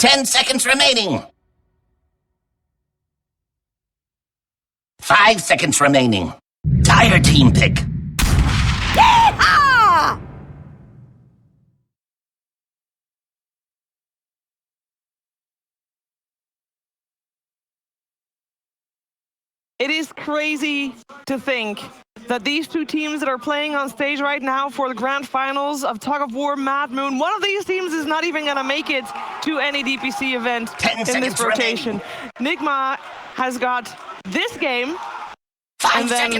10 seconds remaining. 5 seconds remaining. Tire team pick. Yeehaw! It is crazy to think that these two teams that are playing on stage right now for the grand finals of Tug of War Mad Moon, one of these teams is not even going to make it to any DPC event in this rotation. Nigma has got this game and then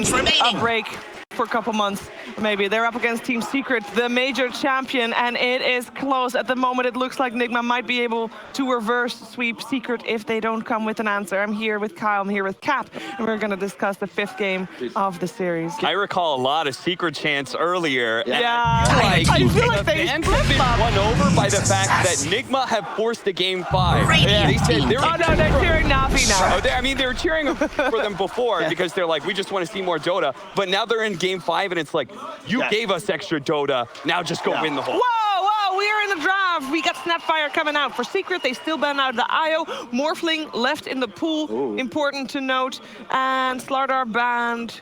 a break for a couple months. Maybe they're up against Team Secret, the major champion, and it is close. At the moment, it looks like Nigma might be able to reverse sweep Secret if they don't come with an answer. I'm here with Kyle, I'm here with Cap, and we're going to discuss the 5th game of the series. I recall a lot of Secret chants earlier. Yeah, Like, I feel like they fans have been won over by the fact that Nigma have forced a game 5. They said they're they're cheering Navi now. I mean, they were cheering for them before because they're like, we just want to see more Dota. But now they're in game 5, and it's like, you gave us extra Dota, now just go win the whole. Whoa, we are in the draft. We got Snapfire coming out. For Secret, they still ban out of the IO. Morphling left in the pool, important to note. And Slardar banned.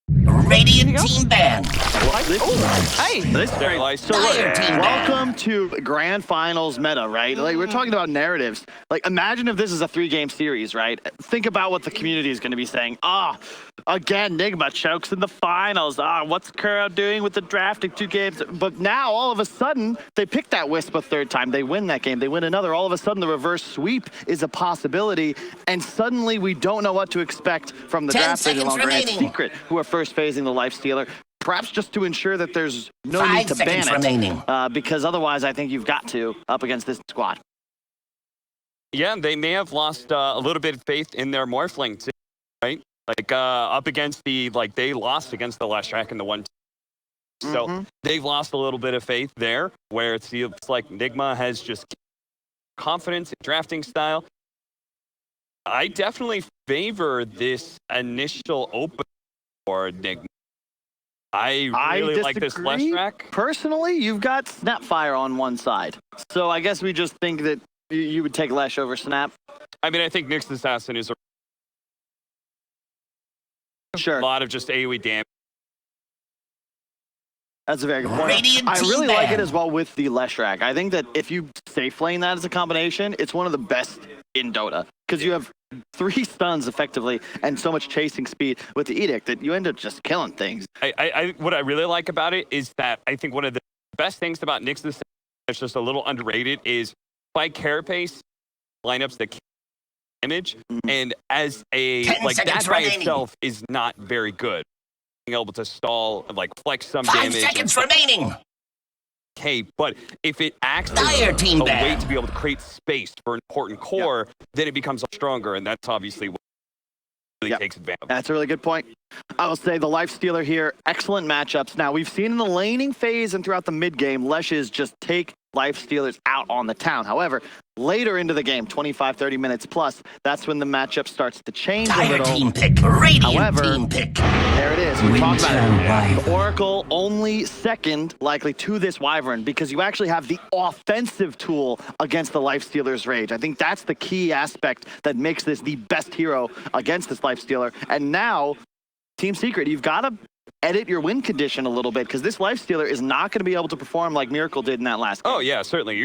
Radiant team banned. Hey. This is great. So welcome to grand finals meta, right? Like, we're talking about narratives. Like, imagine if this is a 3-game series, right? Think about what the community is going to be saying. Again, Nigma chokes in the finals. What's Kuro doing with the drafting 2 games? But now, all of a sudden, they pick that Wisp a 3rd time. They win that game. They win another. All of a sudden, the reverse sweep is a possibility. And suddenly, we don't know what to expect from the draft stage longer. And Secret, who are first phasing the Life Stealer. Perhaps just to ensure that there's no need to ban it. Because otherwise, I think you've got to up against this squad. Yeah, they may have lost a little bit of faith in their Morphling, too, right? Like, up against the, they lost against the lizZard in the 1. So they've lost a little bit of faith there, where it feels like Nigma has just confidence in drafting style. I definitely favor this initial open for Nigma. I really like this lizZard. Personally, you've got Snapfire on one side. So I guess we just think that you would take Lesh over Snap. I mean, I think Nyx Assassin is a lot of just AoE damage. That's a very good point. I really like it as well with the lizZard. I think that if you safe lane that as a combination, it's one of the best in Dota. Because you have 3 stuns effectively and so much chasing speed with the Edict that you end up just killing things. What I really like about it is that I think one of the best things about Nyx Assassin that's just a little underrated is by carapace lineups that kill damage, and as a that by itself is not very good. Being able to stall, flex some damage. 5 seconds remaining. Okay, but if it acts as a way to be able to create space for an important core, then it becomes stronger, and that's obviously what really takes advantage of. That's a really good point. I will say the Life Stealer here, excellent matchups. Now, we've seen in the laning phase and throughout the mid game, Leshes just take Life Stealers out on the town. However, later into the game, 25, 30 minutes plus, that's when the matchup starts to change a little. Team pick. Radiant team pick. There it is. We talked about it. Oracle only second likely to this Wyvern because you actually have the offensive tool against the Life Stealer's Rage. I think that's the key aspect that makes this the best hero against this Life Stealer. And now, Team Secret, you've got to edit your win condition a little bit because this Life Stealer is not going to be able to perform like Miracle did in that last game. Oh yeah, certainly.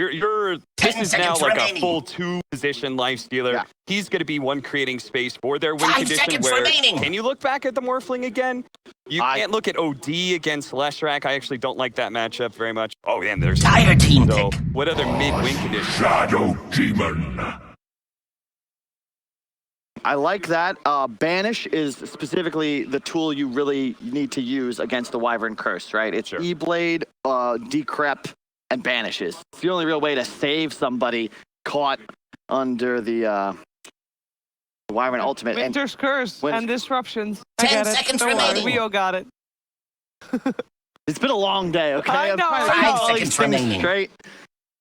This is now like a full 2-position Life Stealer. Yeah. He's going to be one creating space for their win condition. Can you look back at the Morphling again? You can't look at OD against lizZard. I actually don't like that matchup very much. Oh damn, there's Tire team so what other mid-win conditions? Shadow Demon. I like that. Banish is specifically the tool you really need to use against the Wyvern Curse, right? It's E-Blade, Decrep, and Banishes. It's the only real way to save somebody caught under the Wyvern Ultimate. Winter's Curse and Disruptions. 10 seconds remaining. We all got it. It's been a long day, okay? I know. 5 seconds remaining. Straight.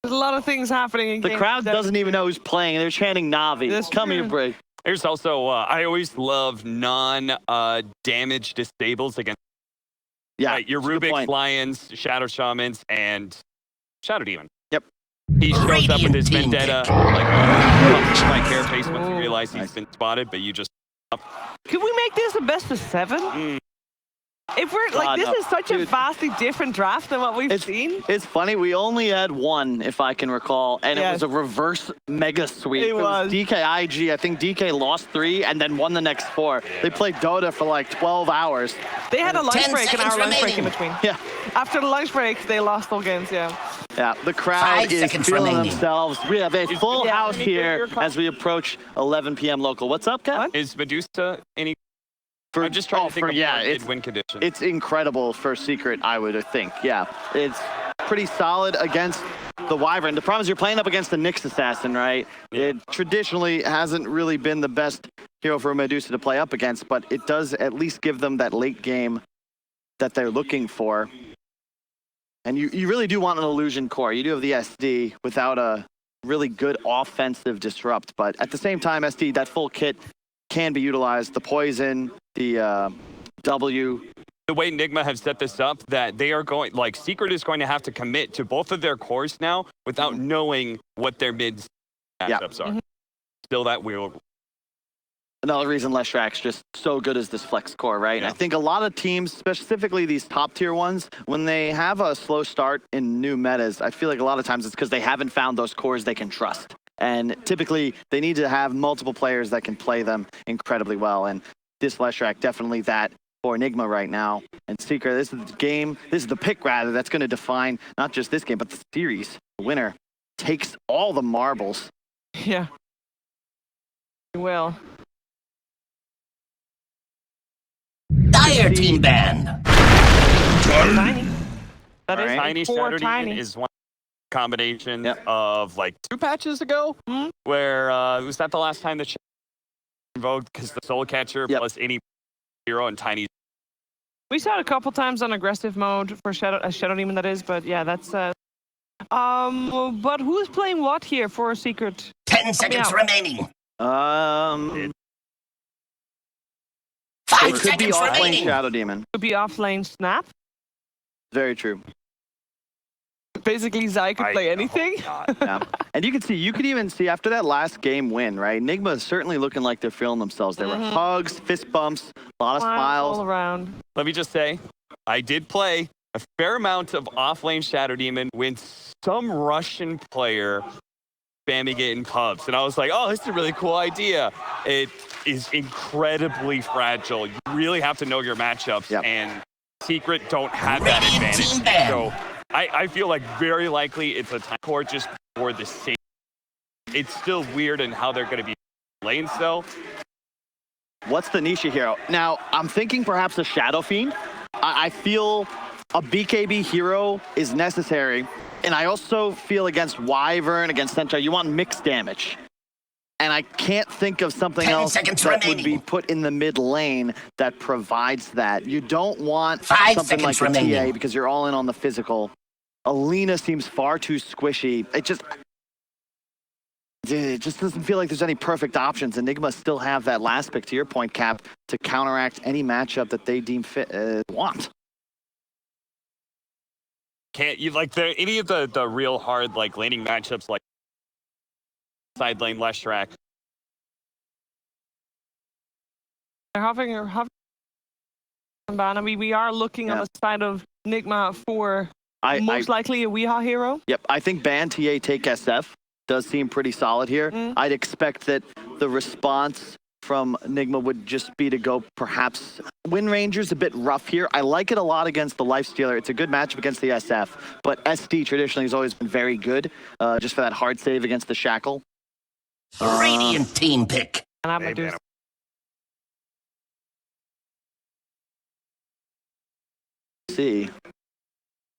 There's a lot of things happening in the crowd doesn't even know who's playing. They're chanting Navi. Come here, break. There's also, I always love non-damage disables against your Rubik's Lions, Shadow Shamans, and Shadow Demon. Yep. He shows up with his Radiant vendetta, team like my carapace once he realized he's been spotted, but you just. Could we make this a best of 7? If we're like, this no. is such a Dude. vastly different draft than what we've seen. It's funny, we only had one, if I can recall, and it was a reverse mega sweep. It was. DKIG, I think DK lost 3 and then won the next 4. They played Dota for like 12 hours. They had a lunch 10 break, an hour seconds lunch break in remaining. between. Yeah. After the lunch break, they lost all games, yeah. Yeah, the crowd 5 is seconds feeling remaining. themselves. We have a full Yeah, house let me get here your call. as we approach 11 p.m. local. What's up, Kat? What? Is Medusa any? For, I'm just trying to think of yeah, good win condition. It's incredible for Secret, I would think. Yeah, it's pretty solid against the Wyvern. The problem is you're playing up against the Nyx Assassin, right? It traditionally hasn't really been the best hero for Medusa to play up against, but it does at least give them that late game that they're looking for. And you really do want an illusion core. You do have the SD without a really good offensive disrupt, but at the same time, SD, that full kit can be utilized. The poison, the W. The way Nigma have set this up, that they are going, like, Secret is going to have to commit to both of their cores now without knowing what their mid matchups are. Still that weird. Another reason Leshrak's just so good as this flex core, right? Yeah. I think a lot of teams, specifically these top tier ones, when they have a slow start in new metas, I feel like a lot of times it's because they haven't found those cores they can trust. And typically, they need to have multiple players that can play them incredibly well. And this Leshrak, definitely that for Nigma right now. And Secret, this is the game, this is the pick rather, that's going to define not just this game, but the series. The winner takes all the marbles. Yeah. Well. Dire team ban. Tiny. That is Alright. Tiny four Shadow tiny. Demon is one combination Yep. of like 2 patches ago, where was that the last time that invoked because the Soul Catcher plus any hero and Tiny. We saw it a couple times on aggressive mode for Shadow Demon, that is, but yeah, that's but who's playing what here for Secret? 10 seconds remaining. It 5 could be seconds offlane remaining. Shadow Demon. Could be offlane Snap. Very true. Basically, Zai could play anything. Yeah. And you could even see after that last game win, right? Nigma is certainly looking like they're feeling themselves. There were hugs, fist bumps, a lot of smiles. all around. Let me just say, I did play a fair amount of offlane Shadow Demon with some Russian player spamming it in pubs. And I was like, oh, this is a really cool idea. It is incredibly fragile. You really have to know your matchups. And Secret don't have that Radiant advantage. team ban. So I feel like very likely it's a time core just for the sake. It's still weird in how they're going to be lanes though. What's the Nisha hero? Now, I'm thinking perhaps a Shadow Fiend. I feel a BKB hero is necessary. And I also feel against Wyvern, against Centaur, you want mixed damage. And I can't think of something 10 else seconds that would remaining. be put in the mid lane that provides that. You don't want 5 something like seconds a TA remaining. because you're all in on the physical. Alina seems far too squishy. It just doesn't feel like there's any perfect options. Enigma still have that last pick, to your point, Cap, to counteract any matchup that they deem fit want. Can't you like any of the real hard like laning matchups like side lane Leshrak? They're hovering. I mean, we are looking on the side of Nigma for most likely a Weehaw hero. Yep, I think ban TA take SF does seem pretty solid here. I'd expect that the response from Nigma would just be to go perhaps Wind Ranger's a bit rough here. I like it a lot against the Lifestealer. It's a good matchup against the SF, but SD traditionally has always been very good just for that hard save against the Shackle. Radiant team pick. And I'm gonna do See.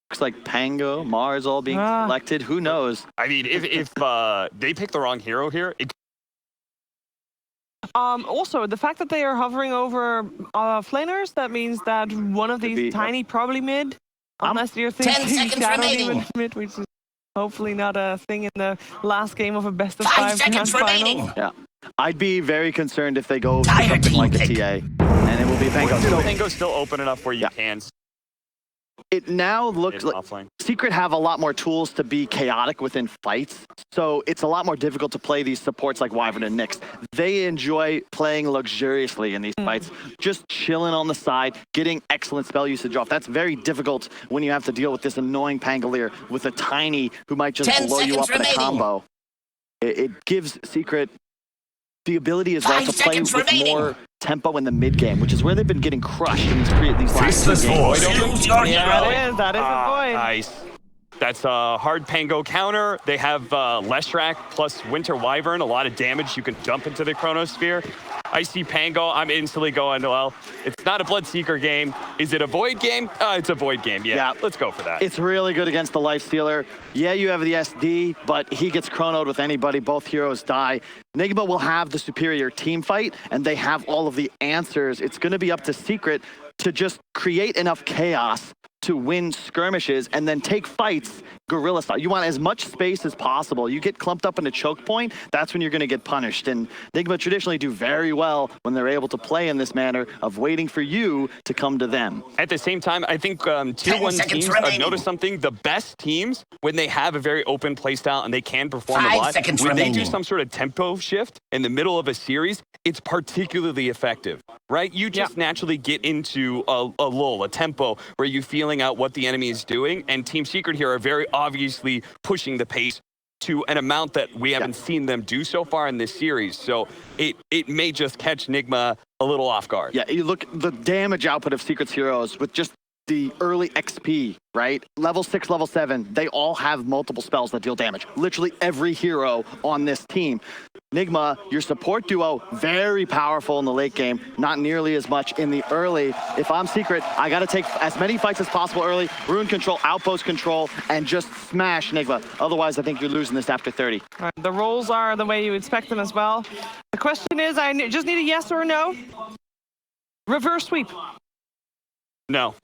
Looks like Pango, Mars all being selected. Who knows? I mean, if they pick the wrong hero here, it also, the fact that they are hovering over flaners, that means that one of these tiny probably mid, unless you're 10 thinking seconds Shadow remaining. Demon mid, which is hopefully not a thing in the last game of a best of 5 5 grand seconds remaining. final. Yeah. I'd be very concerned if they go for Dire something team like a pick. TA. And it will be Pango. So, Pango's still open enough where you can. it now looks like offline. Secret have a lot more tools to be chaotic within fights, so it's a lot more difficult to play these supports like Wyvern and Nyx. They enjoy playing luxuriously in these fights, just chilling on the side, getting excellent spell usage off. That's very difficult when you have to deal with this annoying Pangolier with a Tiny who might just 10 blow you up seconds in a combo. It gives Secret the ability as well 5 to play seconds with remaining. more tempo in the mid game, which is where they've been getting crushed in these last two games. Choose your hero. That is a void. Nice. That's a hard Pango counter. They have Leshrac plus Winter Wyvern, a lot of damage you can dump into the Chronosphere. I see Pango, I'm instantly going, well, it's not a Bloodseeker game. Is it a Void game? It's a Void game, yeah. Let's go for that. It's really good against the Lifestealer. Yeah, you have the SD, but he gets chronoed with anybody. Both heroes die. Nigma will have the superior team fight, and they have all of the answers. It's going to be up to Secret to just create enough chaos to win skirmishes and then take fights guerrilla style. You want as much space as possible. You get clumped up in a choke point, that's when you're going to get punished. And Nigma traditionally do very well when they're able to play in this manner of waiting for you to come to them. At the same time, I think tier 1 teams, I've noticed something, the best teams, when they have a very open playstyle and they can perform 5 a lot, seconds when they do remaining. some sort of tempo shift in the middle of a series, it's particularly effective, right? You just naturally get into a lull, a tempo, where you're feeling out what the enemy is doing, and Team Secret here are very obviously pushing the pace to an amount that we haven't seen them do so far in this series. So it may just catch Nigma a little off guard. Yeah, you look the damage output of Secret's heroes with just the early XP, right? Level 6, level 7, they all have multiple spells that deal damage. Literally every hero on this team. Nigma, your support duo, very powerful in the late game, not nearly as much in the early. If I'm Secret, I gotta take as many fights as possible early, rune control, outpost control, and just smash Nigma. Otherwise, I think you're losing this after 30. All right, the roles are the way you expect them as well. The question is, I just need a yes or a no. Reverse sweep. No.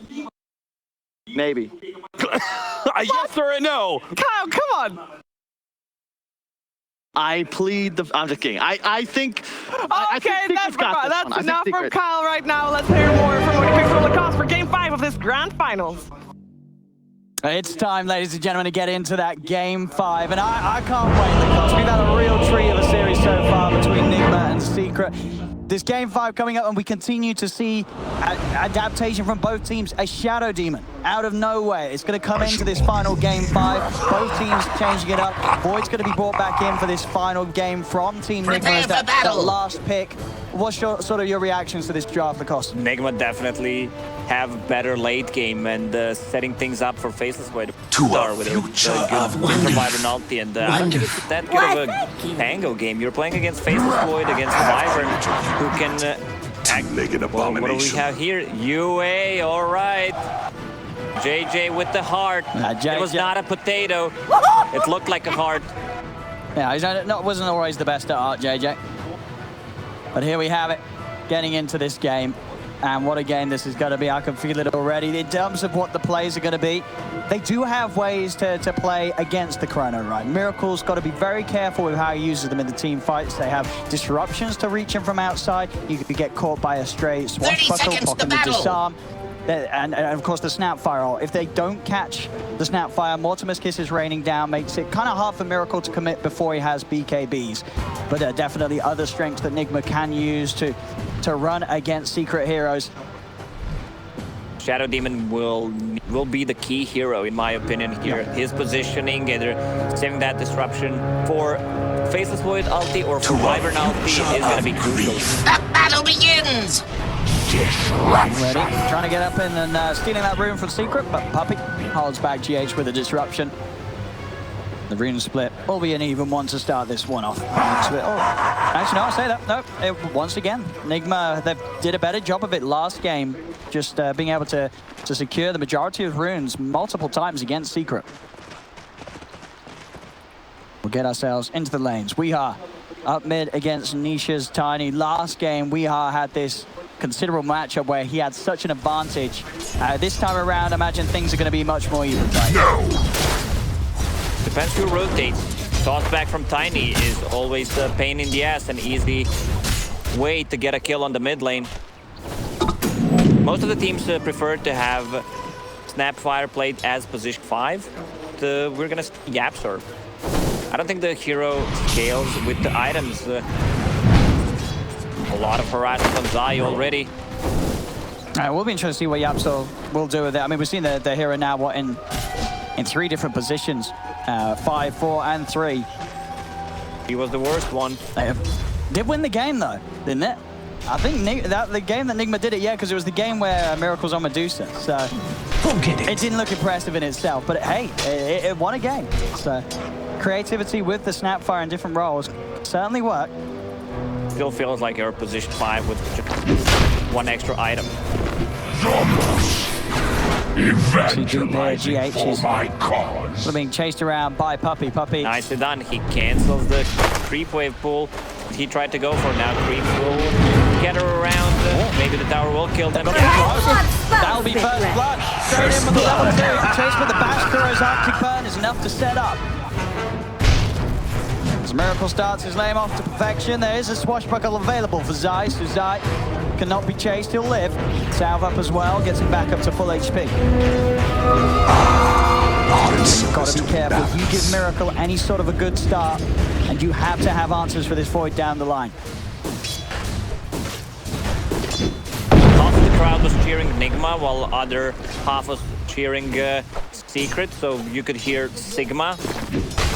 Maybe. A yes or a no? Kyle, come on. I plead the... I'm just kidding. I think... I think Okay, Secret's got this one. I that's think enough from Secret- Kyle right now. Let's hear more from ODPixel Lacoste for Game 5 of this Grand Finals. It's time, ladies and gentlemen, to get into that Game 5. And I can't wait, Lacoste. We've had a real treat of a series so far between Nigma and Secret. This Game 5 coming up, and we continue to see adaptation from both teams. A Shadow Demon out of nowhere. It's going to come into this final Game 5. Both teams changing it up. Void's going to be brought back in for this final game from Team Nigma as that last pick. What's sort of your reactions to this draft, Lacoste? Nigma definitely have better late game and setting things up for Faceless Void To a start with a future good of Winter wonder. Wyvern ulti, and I don't think it's that good of a Pango game. You're playing against Faceless Void, against Wyvern, who can Two-legged well, what do we abomination. have here? UA, all right. JJ with the heart. It was not a potato. It looked like a heart. Yeah, he's wasn't always the best at art, JJ. But here we have it, getting into this game. And what a game this is going to be. I can feel it already. In terms of what the plays are going to be, they do have ways to play against the Chrono, right? Miracle's got to be very careful with how he uses them in the team fights. They have disruptions to reach him from outside. You could get caught by a straight swashbuckle, seconds to popping the battle. disarm. And of course the Snapfire ult. If they don't catch the Snapfire, Mortimer's Kiss is raining down, makes it kind of hard for Miracle to commit before he has BKBs. But there are definitely other strengths that Nigma can use to run against Secret heroes. Shadow Demon will be the key hero, in my opinion, here. His positioning, either saving that disruption for Faceless Void ulti or for Wyvern ulti is going to be crucial. The battle begins. Ready, trying to get up in and stealing that rune from Secret, but Puppy holds back GH with a disruption. The rune split will be an even one to start this one off. Actually, no, I'll say that. No, once again, Nigma, they did a better job of it last game, just being able to secure the majority of runes multiple times against Secret. We'll get ourselves into the lanes. We are up mid against Nisha's Tiny. Last game, we had this considerable matchup where he had such an advantage. This time around, I imagine things are going to be much more even. Depends who rotates. Toss back from Tiny is always a pain in the ass, an easy way to get a kill on the mid lane. Most of the teams prefer to have Snapfire played as position 5, we're gonna see YapzOr. I don't think the hero scales with the items. A lot of harassment on Zai already. We'll be interested to see what YapzOr will do with it. I mean, we've seen the hero now, what, in 3 different positions. 5, 4, and 3. He was the worst one. Did win the game, though, didn't it? I think the game that Nigma did it, yeah, because it was the game where Miracle's on Medusa. So it didn't look impressive in itself, but hey, it won a game. So creativity with the Snapfire in different roles certainly worked. Still feels like you're position 5 with just 1 extra item. GH is being chased around by Puppey. Nicely done. He cancels the creep wave pull he tried to go for. Now creep will get her around. Maybe the tower will kill them. That'll be first blood. Straight in with the level 2. Chase with the bash. Kuro's Arctic Burn is enough to set up. As Miracle starts his lane off to perfection, there is a swashbuckle available for Zai, so Zai cannot be chased, he'll live. Salve up as well, gets him back up to full HP. You've got to be careful. You give Miracle any sort of a good start, and you have to have answers for this Void down the line. Half of the crowd was cheering Nigma, while other half was cheering Secret, so you could hear Sigma.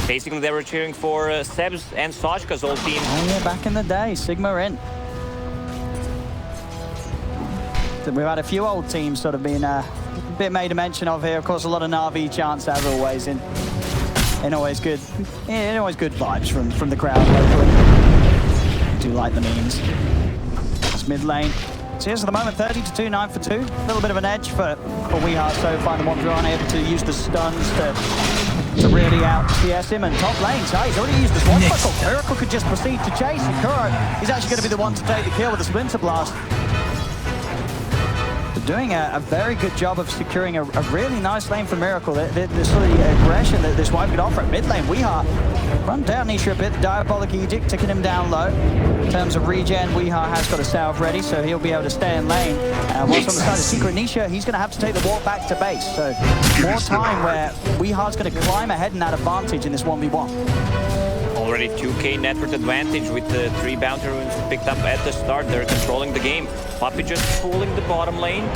Basically, they were cheering for Seb's and Sashka's old team. Oh yeah, back in the day, Sigma in. We've had a few old teams sort of being a bit made a mention of here. Of course, a lot of Na'Vi chants as always, and always good vibes from the crowd locally. I do like the memes. It's mid lane. So here's at the moment 30-2, 9 for 2. A little bit of an edge for WeHa so far. The ones who aren't able to use the stuns to really out CS him. And top lane, so he's already used the swashbuckle. Miracle could just proceed to chase. And Kuro, he's actually going to be the one to take the kill with the Splinter Blast. Doing a very good job of securing a really nice lane for Miracle. The sort of aggression that this wipe could offer at mid lane. WeHa run down Nisha a bit. Diabolic Edict taking him down low. In terms of regen, WeHa has got a salve ready, so he'll be able to stay in lane. Whilst on the side of Secret Nisha, he's going to have to take the walk back to base. So more time where WeHa's going to climb ahead in that advantage in this 1v1. Already 2k network advantage with the 3 bounty runes picked up at the start. They're controlling the game. Puppey just pulling the bottom lane.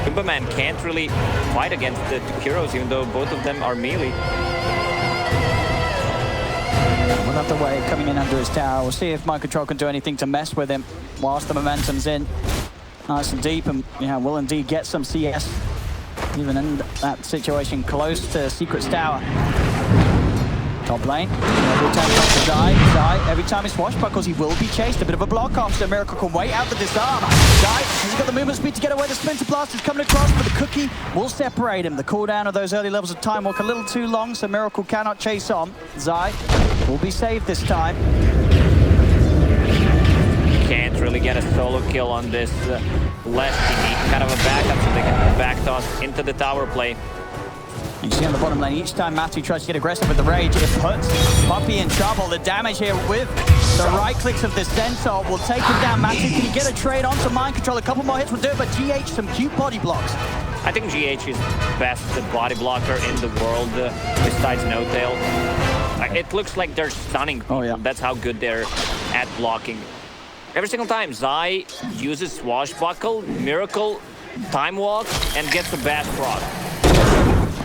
Timberman can't really fight against the heroes, even though both of them are melee. We'll have the wave coming in under his tower. We'll see if Mind Control can do anything to mess with him whilst the momentum's in. Nice and deep, and yeah, will indeed get some CS. Even in that situation close to Secret's tower. Top lane, every time he Zai, every time he swashbuckles, he will be chased. A bit of a block off, so Miracle can wait out the disarm. Zai, he's got the movement speed to get away. The Splinter Blast is coming across, but the cookie will separate him. The cooldown of those early levels of Time Walk a little too long, so Miracle cannot chase on. Zai will be saved this time. Can't really get a solo kill on this left. He needs kind of a backup so they can back toss into the tower play. You see on the bottom lane, each time Matthew tries to get aggressive with the rage, it puts Puppey in trouble. The damage here with the right clicks of the Centaur will take him down. Matthew, can he get a trade onto Mind Control? A couple more hits will do it, but GH, some cute body blocks. I think GH is the best body blocker in the world, besides No Tail. It looks like they're stunning. Oh, yeah. That's how good they're at blocking. Every single time, Zai uses Swashbuckle, Miracle, Time Walk, and gets the best proc.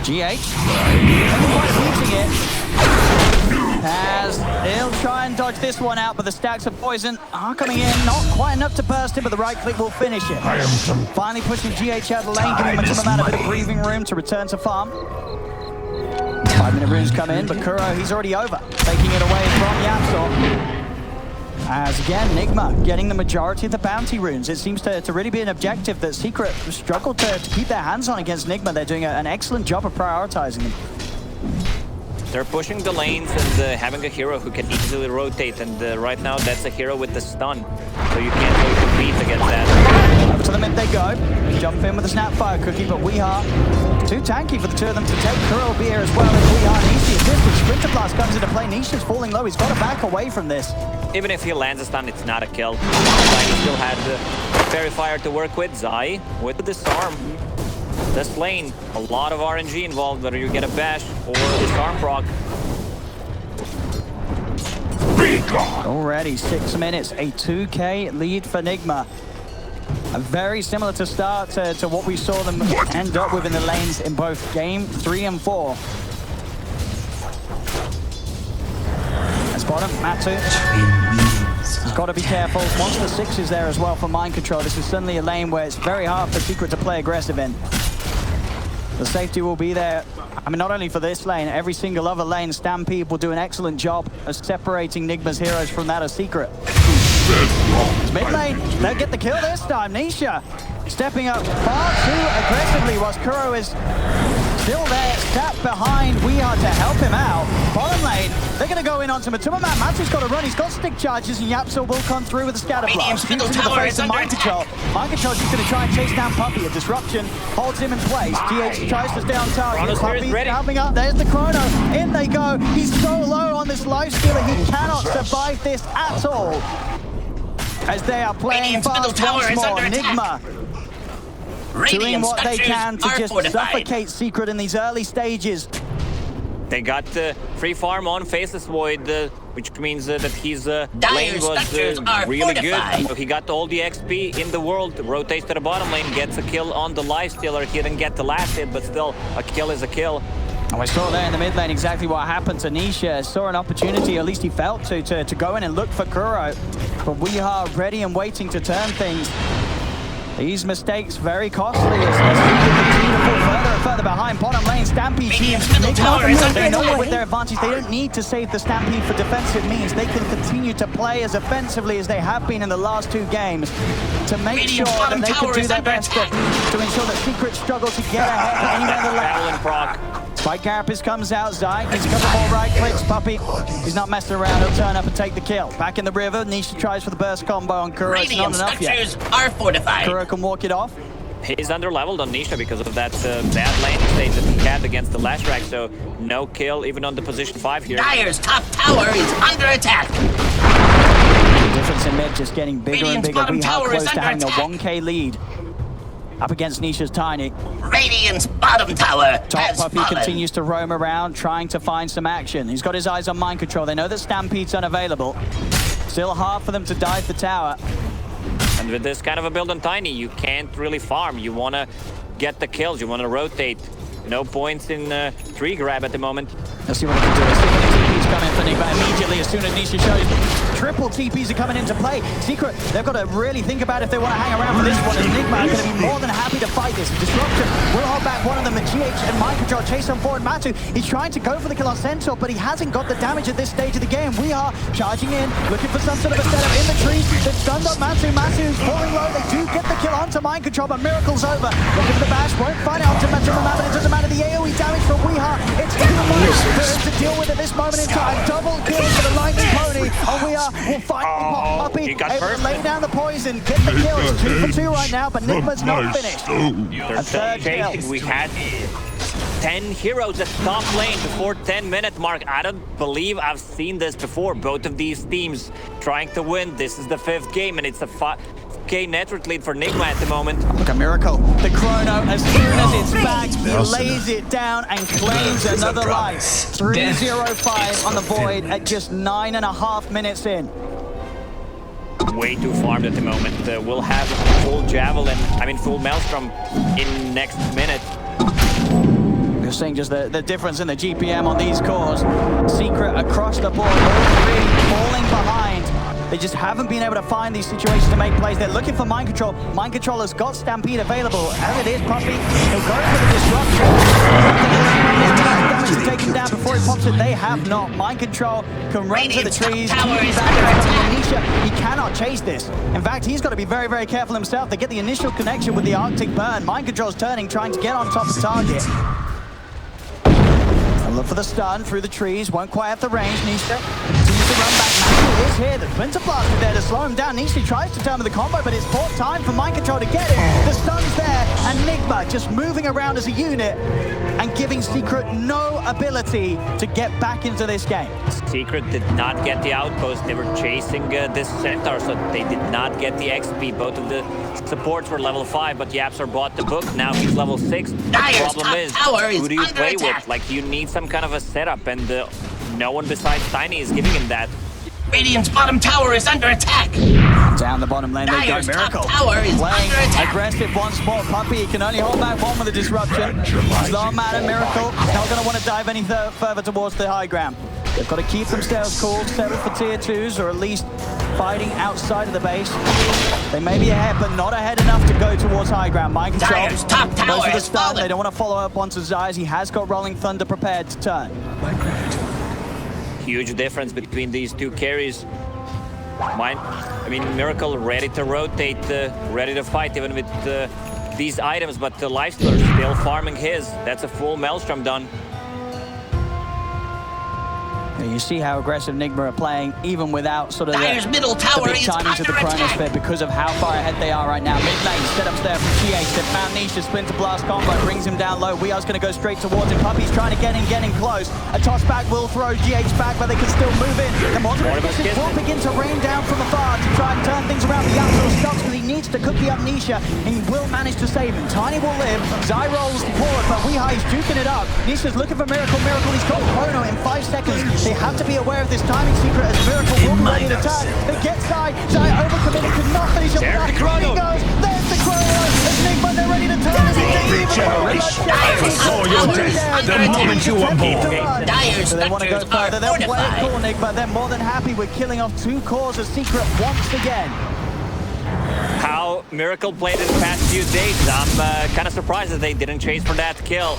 GH, using it, as he'll try and dodge this one out, but the stacks of poison are coming in, not quite enough to burst him, but the right click will finish it. Finally pushing GH out of the lane, giving him a bit of breathing room to return to farm. 5-minute runes come in, but Kuro, he's already over, taking it away from YapzOr. As again, Nigma getting the majority of the bounty runes. It seems to really be an objective that Secret struggled to keep their hands on against Nigma. They're doing an excellent job of prioritizing them. They're pushing the lanes and having a hero who can easily rotate, and right now that's a hero with the stun, so you can't really compete against that. Over to the mid they go. Jump in with a Snapfire cookie, but WeHa too tanky for the two of them to take. Kuro will be here as well, and WeHa needs the assist. Splinter Blast comes into play. Nisha's falling low. He's got to back away from this. Even if he lands a stun, it's not a kill. Zai still had the Fairy Fire to work with. Zai with the disarm. this lane, a lot of RNG involved, whether you get a bash or a storm proc. Already 6 minutes, a 2K lead for Nigma. Very similar to start to what we saw them end up with in the lanes in both game 3 and 4. That's bottom, Matu. He's got to be careful. Once the 6 is there as well for mind control, this is suddenly a lane where it's very hard for Secret to play aggressive in. The safety will be there. I mean, not only for this lane, every single other lane, Stampede will do an excellent job of separating Nigma's heroes from that of Secret. Mid lane, they'll get the kill this time. Nisha stepping up far too aggressively whilst Kuro is still there, sat behind weehaw to help him out. Bottom lane, they're going to go in onto Matuma. Matu's got to run, he's got stick charges, and Yapso will come through with a scatter blast. Shoots into the face of Mind Control. Mind Control's just going to try and chase down Puppey. A disruption holds him in place. GH tries to stay on target. Puppey's coming up, there's the Chrono. In they go. He's so low on this life stealer, he cannot survive this at all. As they are playing fast once more, Nigma doing what they can to just suffocate Secret in these early stages. They got free farm on Faceless Void, which means that his lane was really good. So he got all the XP in the world, rotates to the bottom lane, gets a kill on the life stealer. He didn't get the last hit, but still, a kill is a kill. And we saw there in the mid lane exactly what happened to Nisha. Saw an opportunity, at least he felt to go in and look for Kuro. But we are ready and waiting to turn things. These mistakes very costly as Secret continue to fall further and further behind. Bottom lane, Stampede teams, they know with their advantage, they don't need to save the Stampede for defensive means. They can continue to play as offensively as they have been in the last 2 games to make sure that they can do their best to ensure that Secret struggle to get ahead anywhere in the lane. Spike Carapace comes out, Zy needs a couple more right clicks. Puppey, he's not messing around, he'll turn up and take the kill. Back in the river, Nisha tries for the burst combo on Kuro, it's not enough yet. Are fortified. Kuro can walk it off. He's underleveled on Nisha because of that bad lane state that he had against the last rack, so no kill even on the position 5 here. Dire's top tower is under attack. The difference in mid just getting bigger and bigger. We are close to having a 1K lead up against Nisha's Tiny. Radiant's bottom tower Top Puppey continues to roam around, trying to find some action. He's got his eyes on mind control. They know that Stampede's unavailable. Still hard for them to dive the tower. And with this kind of a build on Tiny, you can't really farm. You want to get the kills, you want to rotate. No points in tree grab at the moment. Let's see what they can do. Let's see what the TP's coming for Nigma immediately as soon as Nisha shows. Triple TPs are coming into play. Secret, they've got to really think about if they want to hang around for this one. And Nigma are going to be more than happy to fight this. Disruption will hold back one of them. And GH and Mind Control chase on forward. Matu, he's trying to go for the kill on Centaur, but he hasn't got the damage at this stage of the game. We are charging in, looking for some sort of a setup in the trees. They've stunned up Matu. Matu's falling low. They do get the kill onto Mind Control, but Miracle's over. Looking for the bash, won't find it onto Matu. It doesn't matter. The AoE damage from Weeha. It's even worse for him to deal with at this moment in time. Double kill for the Lightning Pony. And Weeha will finally pop Puppey, able to lay down the poison, get the kill. It's 2 for 2 right now, but Nigma's not finished. A third kill. We had 10 heroes at top lane before 10-minute mark. I don't believe I've seen this before. Both of these teams trying to win. This is the 5th game, and it's a 5K network lead for Nigma at the moment. Look at Miracle. The Chrono, as soon as it's back, he lays it down and claims another life. 3-0-5 on the Void at just 9.5 minutes in. Way too farmed at the moment. We'll have full Javelin, full Maelstrom in next minute. You're seeing just the difference in the GPM on these cores. Secret across the board, all 3 falling behind. They just haven't been able to find these situations to make plays. They're looking for Mind Control. Mind Control has got Stampede available. As it is, Puppey, he'll go for the disruption. Damage to take him down before he pops it. They have not. Mind Control can run to the trees. Nisha, he cannot chase this. In fact, he's got to be very, very careful himself. They get the initial connection with the Arctic Burn. Mind Control's turning, trying to get on top of target. Look for the stun through the trees, won't quite have the range. Nisha continues to run back. Matu is here. The Splinter Blast is there to slow him down. Nisha tries to turn with the combo, but it's poor time for Mind Control to get it. The stun's there, and Nigma just moving around as a unit and giving Secret no ability to get back into this game. Secret did not get the outpost. They were chasing this centaur, so they did not get the XP. Both of the supports were level 5, but Yapsar bought the book. Now he's level 6. The problem is, who do you play with? Like, you need some kind of a setup, and no one besides Tiny is giving him that. Radiant's bottom tower is under attack. Down the bottom lane, they go. Dire's top Miracle tower is playing under attack. aggressive once more. Puppy, he can only hold back one with the disruption. Slow matter, Miracle not going to want to dive any further towards the high ground. They've got to keep themselves cool, settle for tier 2s, or at least fighting outside of the base. They may be ahead, but not ahead enough to go towards high ground. Mind control. Dire's top tower Close to the has stun. fallen. They don't want to follow up onto Zyori. He has got Rolling Thunder prepared to turn. Huge difference between these two carries. I mean, Miracle ready to rotate, ready to fight even with these items, but the Lifestealer still farming his. That's a full Maelstrom done. You see how aggressive Nigma are playing, even without sort of Dire's middle the tower big is timings of the under attack. Chronosphere because of how far ahead they are right now. Mid lane, setups there from GH. They've found Nisha, Splinter Blast combo, brings him down low. We are going to go straight towards him. Puppy's trying to get in close. A toss back will throw GH back, but they can still move in. The Monster will begin to rain down from afar to try and turn things around. The Yapsar stops, but he needs to cookie up Nisha, and he will manage to save him. Tiny will live. Zy rolls forward, but Weeha is juking it up. Nisha's looking for Miracle. He's got Chrono in 5 seconds. They have to be aware of this timing secret as Miracle will be ready to turn. They get Zy overcommitted, could not finish up that. He goes, there's the Chrono. As Nigma, they're ready to turn. The moment you were born. Dire's So they want to go structures are further. They'll play it fortified. cool, Nick, but they're more than happy with killing off 2 cores of Secret once again. How Miracle played in the past few days, I'm kind of surprised that they didn't chase for that kill.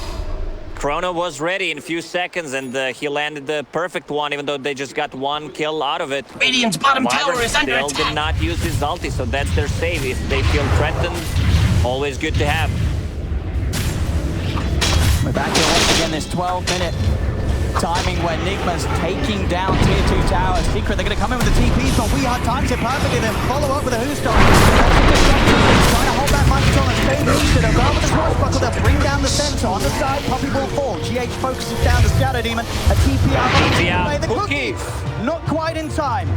Chrono was ready in a few seconds, and he landed the perfect one, even though they just got 1 kill out of it. Radiant's bottom tower Wyvern is under still attack. did not use his ulti, so that's their save. If they feel threatened, always good to have. We're back here once again, this 12-minute timing where Nigma's taking down tier 2 towers. Secret, they're going to come in with the TPs, but Weeha times it perfectly, then follow up with a Who's Trying to hold back Mind Control and stay Nisha. They'll go with the Swashbuckle, they'll bring down the center. On the side, Puppy will fall. GH focuses down the Shadow Demon. A TP out. TP The Cookie. Not quite in time.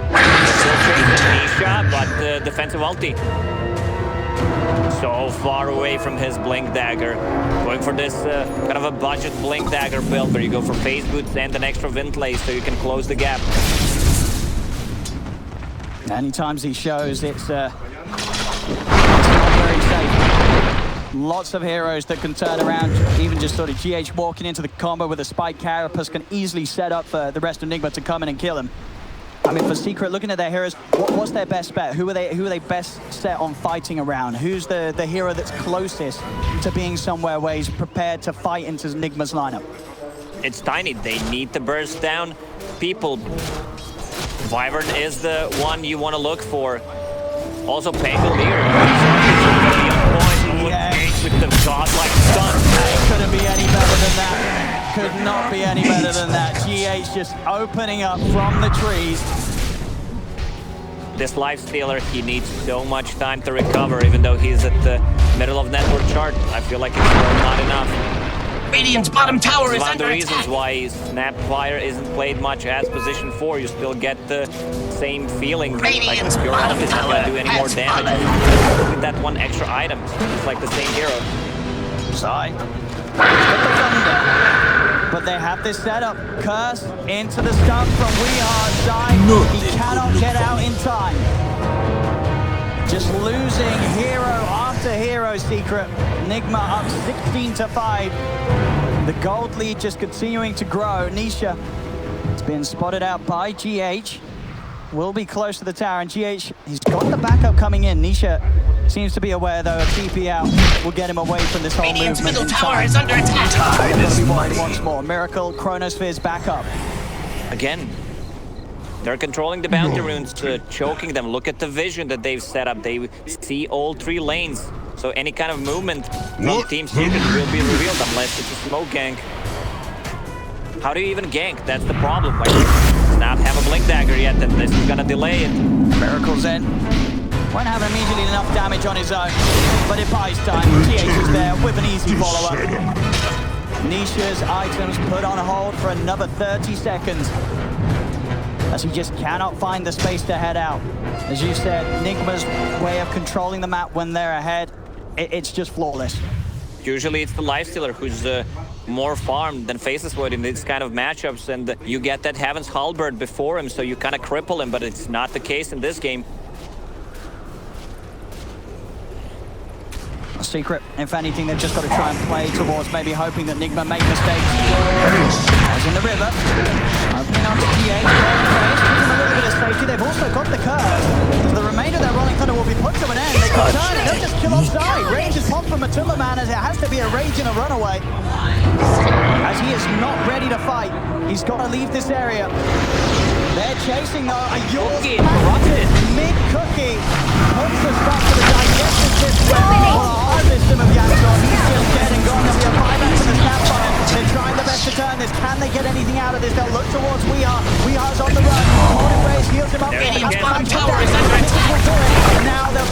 Still chasing Nisha, but defensive ulti. So far away from his Blink Dagger. Going for this kind of a budget Blink Dagger build where you go for phase boots and an extra Vintlay so you can close the gap. Many times he shows it's not very safe. Lots of heroes that can turn around. Even just sort of GH walking into the combo with a Spike Carapace can easily set up for the rest of Nigma to come in and kill him. I mean, for Secret, looking at their heroes, what's their best bet? Who are they best set on fighting around? Who's the hero that's closest to being somewhere where he's prepared to fight into Nigma's lineup? It's Tiny. They need to burst down people. Wyvern is the one you want to look for. Also, Campbell here. Yes. With the godlike stun. Couldn't be any better than that. Could not be any better than that. GH just opening up from the trees. This Lifestealer, he needs so much time to recover, even though he's at the middle of network chart. I feel like it's still not enough. Radiant's bottom tower It's is one of the under reasons attack. why Snapfire isn't played much as position 4. You still get the same feeling, like Radiant's your bottom ult is not tower going to do any more has damage. fallen. With that 1 extra item, it's like the same hero. Zy. Got the thunder. But they have this setup. Curse into the stun from Weeha. Zy, he cannot get out in time. Just losing hero after hero, Secret. Nigma up 16-5. The gold lead just continuing to grow. Nisha has been spotted out by GH. Will be close to the tower, and GH, he's got the backup coming in. Nisha seems to be aware, though, a TP out will get him away from this whole Radiant's movement. middle in tower time. is under attack. Once more, Miracle, Chronosphere's back up. Again, they're controlling the bounty runes, choking them. Look at the vision that they've set up. They see all 3 lanes. So any kind of movement from Team Secret will be revealed unless it's a smoke gank. How do you even gank? That's the problem. Like, does not have a Blink Dagger yet, and this is gonna delay it. Miracle's in. Won't have immediately enough damage on his own, but it buys time. GH is there with an easy follow-up. Nisha's items put on hold for another 30 seconds. As he just cannot find the space to head out. As you said, Nigma's way of controlling the map when they're ahead, it's just flawless. Usually it's the lifestealer who's more farmed than Faceless Void in these kind of matchups, and you get that Heaven's Halberd before him, so you kind of cripple him, but it's not the case in this game. Secret, if anything, they've just got to try and play towards maybe hoping that Nigma make mistakes. As in the river, opening onto GH, keeping a little bit of safety. They've also got the curve. So the remainder of their Rolling Thunder will be put to an end. They can turn and they'll just kill offside. Rage is popped from Matumba Man as it has to be a Rage and a runaway. As he is not ready to fight, he's got to leave this area. They're chasing though. A Yorkie corrupted. Mid-cookie puts the stop to the digestive system. Hard system of Yanson. He's just dead and gone. There'll be a buyback from the snapfire. They're trying the best to turn this. Can they get anything out of this? They'll look towards Weehaw. Weeha's on the run. Golden Rays heals him up. Radiant's bottom tower is under attack. Now they're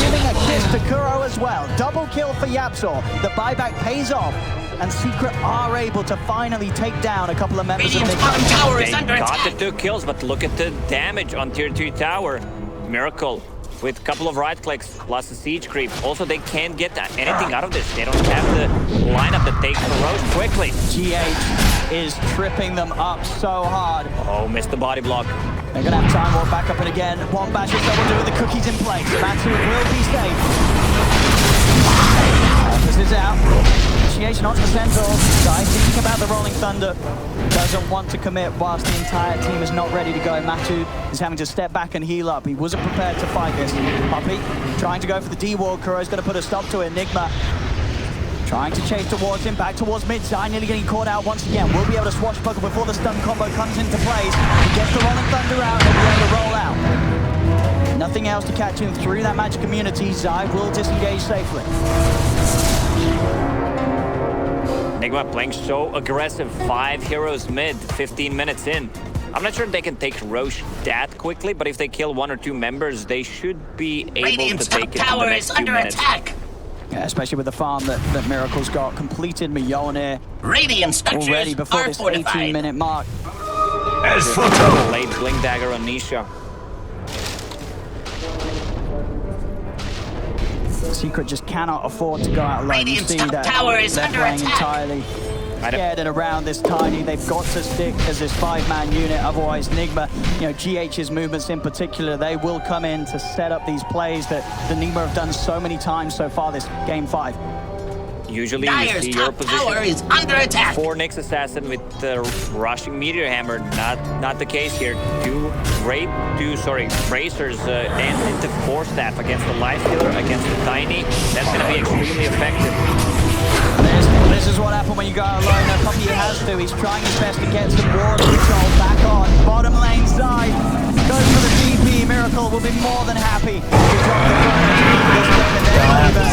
giving a kiss to Kuro as well. Double kill for Yapzor. The buyback pays off. And Secret are able to finally take down a couple of members of Radiant's Nigma. bottom tower is under Got attack. the 2 kills, but look at the damage on tier 2 tower. Miracle with a couple of right clicks plus the siege creep. Also, they can't get anything out of this. They don't have the lineup that takes the road quickly. GH is tripping them up so hard. Oh, missed the body block. They're going to have time warp back up and again. One bash is double do with the cookies in place. Matsu will be safe. This is out. Initiation onto the Centaur. Guy thinking about the Rolling Thunder. Doesn't want to commit whilst the entire team is not ready to go. Matu is having to step back and heal up. He wasn't prepared to fight this. Puppy trying to go for the D-Wall. Kuro's going to put a stop to it. Nigma trying to chase towards him. Back towards mid-side. Nearly getting caught out once again. We'll be able to swashbuckle before the stun combo comes into place. He gets the Rolling Thunder out. He'll be able to roll out. Nothing else to catch him through that magic immunity. Zai will disengage safely. Nigma playing so aggressive. 5 heroes mid, 15 minutes in. I'm not sure if they can take Roche that quickly, but if they kill 1 or 2 members, they should be able Radiant's to take top it in the tower next is 2 under minutes. attack. Yeah, especially with the farm that Miracle's got completed. Mjolnir Radiant structures already before are this fortified. 18-minute mark. As photo. Late blink dagger on Nisha. Secret just cannot afford to go out alone. You Radiant's see top that tower is they're under playing attack. entirely scared and around this tiny. They've got to stick as this 5-man unit. Otherwise, Nigma, GH's movements in particular, they will come in to set up these plays that the Nigma have done so many times so far this game 5. Usually you Dyer's see your top tower position is under attack. for Nyx Assassin with the rushing Meteor Hammer. Not the case here. 2 Bracers and into 4 staff against the Lifestealer, against the Tiny. That's going to be extremely effective. This is what happened when you go alone. No, Puppy has to. He's trying his best to get some ward control back on. Bottom lane side. Goes for the DP. Miracle will be more than happy to drop the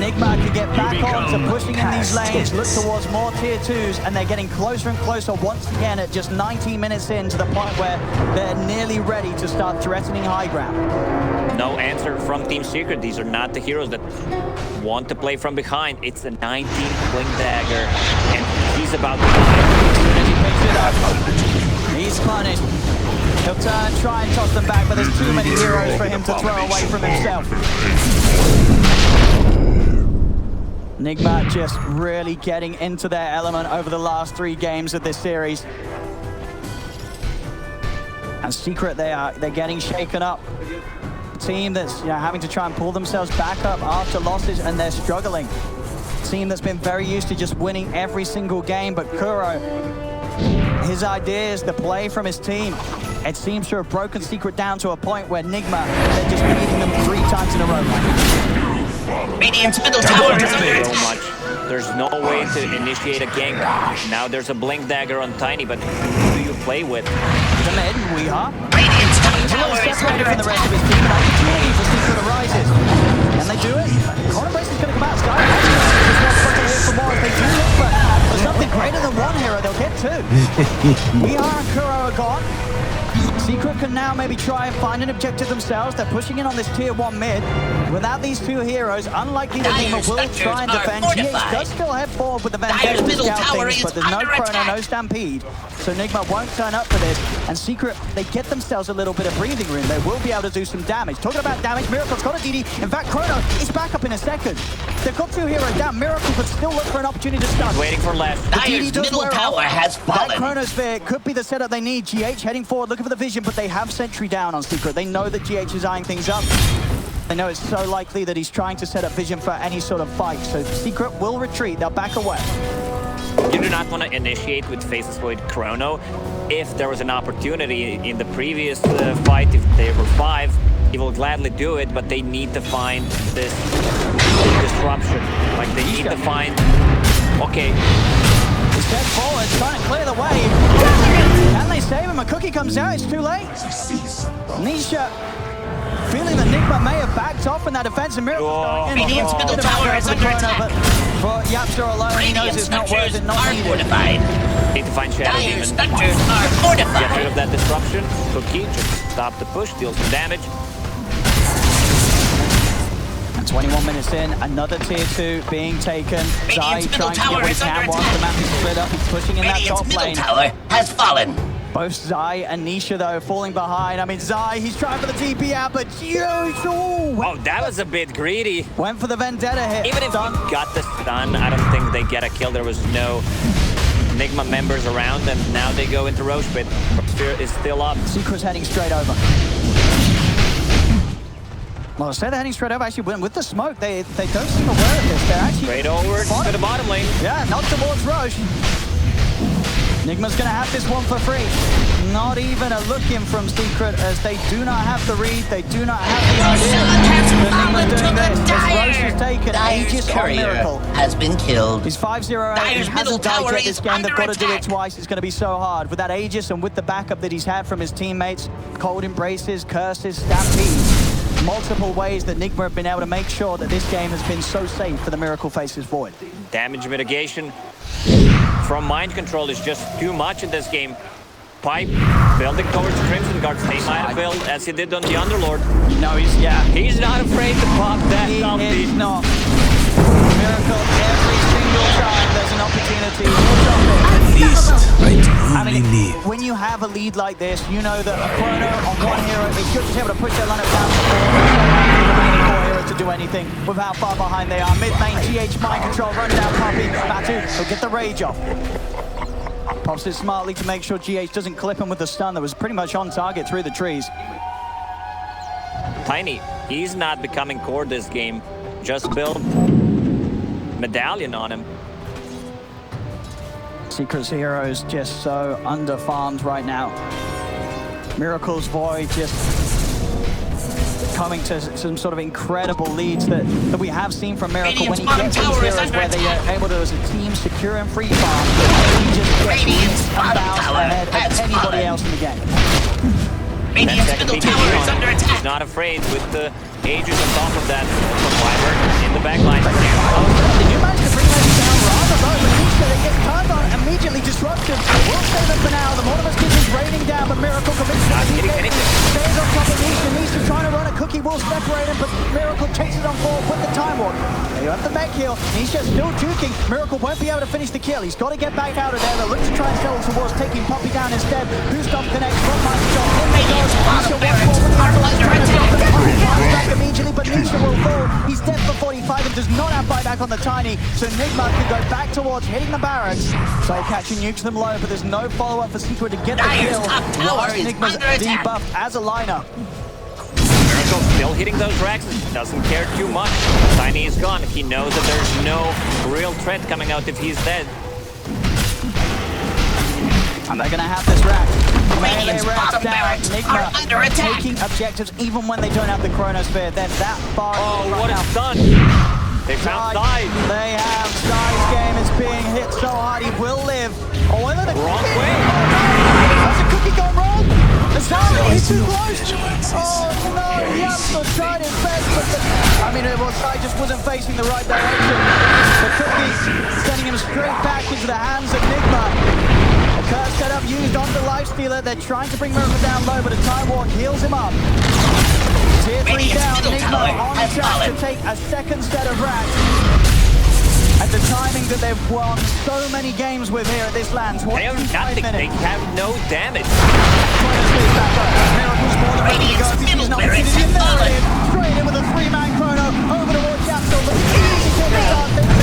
Nigma can get back on to pushing in these lanes, look towards more tier 2s, and they're getting closer and closer once again at just 19 minutes in to the point where they're nearly ready to start threatening high ground. No answer from Team Secret. These are not the heroes that want to play from behind. It's a 19 blink dagger, and he's about to die. As he picks it up, he's punished. He'll turn, try and toss them back, but there's too many heroes for him to throw away from himself. Nigma just really getting into their element over the last 3 games of this series. And Secret, they're getting shaken up. A team that's having to try and pull themselves back up after losses, and they're struggling. A team that's been very used to just winning every single game, but Kuro, his idea is the play from his team. It seems to have broken Secret down to a point where Nigma, they're just beating them 3 times in a row. Radiant's middle tower is under So attack. much. There's no way to initiate a gank. Now there's a blink dagger on Tiny, but who do you play with? The mid, Weehaw. Radiant's top He's a tower little is separated under from the rest of attack. his team, and opportunity for Secret arises. Can they do it? Corner Brace is going to come out. Sky just wants to hit for more. If they do look for something greater than 1 hero, they'll get 2. Weehaw and Kuro are gone. Secret can now maybe try and find an objective themselves. They're pushing in on this tier 1 mid. Without these two heroes, unlikely that Nigma will try and defend. GH does still head forward with the Vendetta to scout things, but there's no Chrono, no Stampede. So Nigma won't turn up for this. And Secret, they get themselves a little bit of breathing room. They will be able to do some damage. Talking about damage, Miracle's got a DD. In fact, Chrono is back up in a second. They've got 2 heroes down. Miracle could still look for an opportunity to stun. Waiting for left. The DD Dire's does middle wear tower off. has That fallen. Chronosphere could be the setup they need. GH heading forward, looking for the vision, but they have Sentry down on Secret. They know that GH is eyeing things up. They know it's so likely that he's trying to set up vision for any sort of fight. So Secret will retreat. They'll back away. You do not want to initiate with Faceless Void Chrono. If there was an opportunity in the previous fight, if they were 5, he will gladly do it, but they need to find this disruption. Like, they need to find... Okay. He steps forward, trying to clear the way. Can they save him? A cookie comes out, it's too late. Nisha, feeling that Nigma may have backed off in that defense, and Miracle going in. Radiant's middle tower is under attack. But for Yapster alone, he knows Radiant it's not worth it, structures not are needed. fortified. Need to find Shadow Dire Demon. structures are Get rid fortified. of that disruption. Cookie, just stop the push, deal some damage. And 21 minutes in, another tier 2 being taken. Zai Radiant's trying middle to get tower what he is can under whilst the attack. map is split up. He's pushing in that Radiant's top middle lane. tower has fallen. Both Zai and Nisha, though, falling behind. I mean, Zai, he's trying for the TP out, but Oh, that was a bit greedy. went for the Vendetta hit. Even if he got the stun, I don't think they get a kill. There was no Nigma members around, and now they go into Roche Pit. Sphere is still up. Secret's heading straight over. Well, I said they're heading straight over. Actually, with the smoke, they don't seem aware of this. They're actually Straight over to the bottom lane. Yeah, not towards Roche. Nigma's going to have this one for free. Not even a look in from Secret, as they do not have the read. They do not have the idea that Nigma's doing this. As Roche has taken Dire's Aegis on courier Miracle. has been killed. He's 5-0. He Dire's middle hasn't died tower yet this is game. They've got under to do it attack. twice. It's going to be so hard. With that Aegis and with the backup that he's had from his teammates, cold embraces, curses, stampedes. Multiple ways that Nigma have been able to make sure that this game has been so safe for the Miracle Faceless Void. Damage mitigation from mind control is just too much in this game. Pipe building towards Crimson Guards. They might have built as he did on the Underlord. No, he's Not afraid to pop that He ulti. is not. Miracle, every single time there's an opportunity, he'll drop it. Feast, I I truly mean, live. when you have a lead like this, you know that a Chrono on one hero is just able to push their lineup down to 4. It's so likely for any core hero to do anything with how far behind they are. Mid lane, GH mind control, run down Puppy. Batu will get the rage off. Pops it smartly to make sure GH doesn't clip him with the stun that was pretty much on target through the trees. Tiny, he's not becoming core this game. Just build Medallion on him. Secret's heroes just so under-farmed right now. Miracle's Void just coming to some sort of incredible leads that we have seen from Miracle when he gets these heroes where they are able to, as a team, secure and free farm. He just gets leads and bounce ahead of anybody else in the game. Radiant's middle tower is under He's attack. not afraid with the Aegis on top of that Survivor in the backline. They do manage to bring those down rather low, but Nisha, they get turned on immediately disrupted. We'll save them for now. The Mortimer's Kiss is raining down, but Miracle commits to Not the getting DK. anything. Stays on top of Nisha. Nisha trying to run a cookie will separate him, but Miracle chases on forward with the Time Walk. They have the mech heal. Nisha still juking. Miracle won't be able to finish the kill. He's got to get back out of there. They'll look to try and settle towards taking Poppy down instead. Who stops connects from Microsoft? In they go. Nisha walks forward with the Avalanche, trying to drop the Poppy bounce back immediately, but Nisha will fall. He's dead for 45 and does not have buyback on the Tiny, so Nigma can go back towards hitting the barracks. So catching nukes them low, but there's no follow-up for Secret to get the Dire's kill. top tower Whilst is Nigma's under attack. debuffed as a lineup. Miracle still hitting those racks. Doesn't care too much. Tiny is gone. He knows that there's no real threat coming out if he's dead. And they're going to have this rack. Melee Radiant's racks bottom down. barracks are Nigma under attack. taking objectives even when they don't have the Chronosphere. They're that far Oh, right what now. a stun! They found Zai. They have Zai's game. It's being hit so hard. He will live. Oh, and then the Wrong cookie. way. Has the cookie gone wrong? The Zai is too close. Oh no, Yapster tried his best, but Zai just wasn't facing the right direction. The cookie sending him straight back into the hands of Nigma. The curse set up used on the Lifestealer. They're trying to bring Miracle down low, but a Time Walk heals him up. Tier 3 Radiant's down, middle Nigma tower on has track fallen. to take a second set of racks. At the timing that they've won so many games with here at this land, 25 They have nothing. They minutes. have no damage. Miracle's more than ready to go. Radiant's This is middle an barracks opportunity. have There fallen. it is. Straight in with a 3-man chrono over towards Capsule. The easy kill to start things.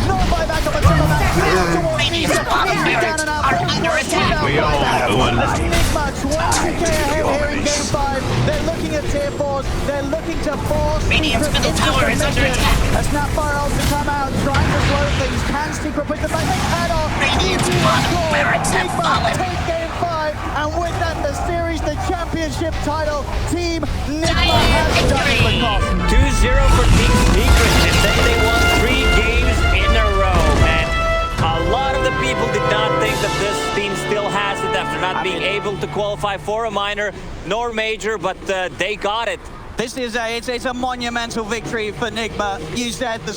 No buyback on the triple match. Towards Radiant's Nisha. bottom Nisha barracks down and out. are under attack. We all have one life. Nigma 20k ahead here in game 5. They're looking at tier 4s. They're looking to force Radiant's Secret middle into tower is under submission. attack. A Snapfire ult to come out, trying to slow things. Can Secret put the back head off? Radiant's bottom barracks have Nigma fallen. take game 5, and with that the series, the championship title, Team Nigma Giant has done it victory. with Lacoste. 2-0 for Team Secret, and then they won 3 games in a row, man. A lot of the people did not think that this team still has it after not being able to qualify for a minor nor major, but they got it. This is it's a monumental victory for Nigma. You said the